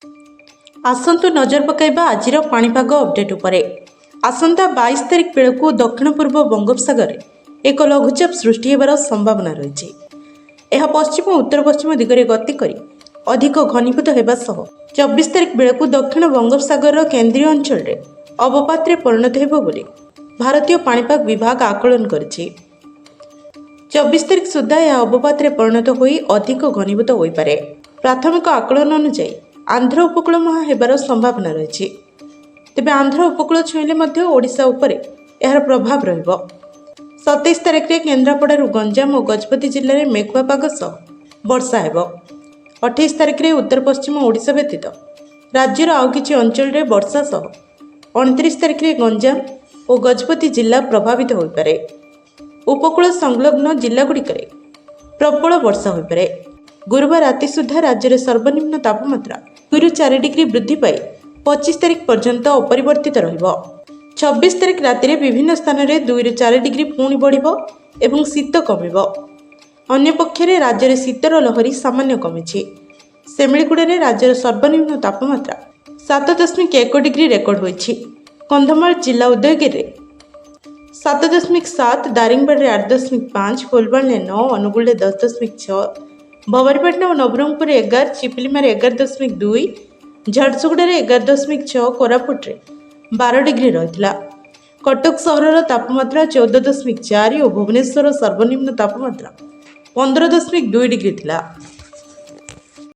आसंतु नजर पकाइबा आजिर पाणीपाग अपडेट उपरे। आसंता 22 तारिख बेलू दक्षिण पूर्व बंगोपसागर एक लघुचाप सृष्टि होबार संभावना रही। यह पश्चिम और उत्तर पश्चिम दिगरे गति करी अधिक घनीभूत होगा सह 24 तारिख बेलू दक्षिण बंगोपसागर केन्द्रीय अंचल में अवपात परिणत होब बोली भारतीय पाणीपाग विभाग आकलन करिछि। 24 तारिख सुधा यह अवपात परिणत होई अधिक घनीभूत हो पारे। प्राथमिक आकलन अनुसार आंध्र उपकूल मुहां हेबार संभावना रही। तेबे आंध्र उपकूल छुईले ओडिशा उपरे यार प्रभाव रहिबो। 27 तारिख में केन्द्रापड़ारू गंजाम और गजपति जिले में मेघुआ पाग सह वर्षा हेबो। 28 तारिख में उत्तर पश्चिम ओडिशा व्यतीत राज्यर आउ किछि अंचल में वर्षा सह 29 तारिख में गंजाम और गजपति जिला प्रभावित हो पारे। उपकूल संलग्न जिलागुड़िक प्रबल वर्षा हो पारे। गुरुवार राति सुधा राज्य में सर्वनिम्न तापमात्रा 2 ରୁ 4 डिग्री वृद्धि पाई 25 तारिख पर्यंत अपरिवर्तित रहिबो। 26 तारिख राति में विभिन्न स्थान में 2 ରୁ 4 डिग्री पुणी बढ़िबो एवं शीत कमिबो। अन्य पक्षरे राज्य में शीतर लहरी सामान्य कमिछि। सेमिलीगुड़े राज्यर सर्वनिम्न तापमात्रा 7.1 डिग्री रेकर्ड होइछि। कंधमाल जिला उदयगिरी 7.7, दारिंगबाड़ी 8.5, फुलबाणी 9, अनुगुल 10.6, भवानीपाटना और नवरंगपुर 11, चिपिलीमार 11.2, झारसुगुड़ा 11.6, कोरापुट 12 डिग्री रही। कटक सहर तापमात्रा 14.4 और भुवनेश्वर सर्वनिम्न तापमात्रा 15.2 डिग्री थिला।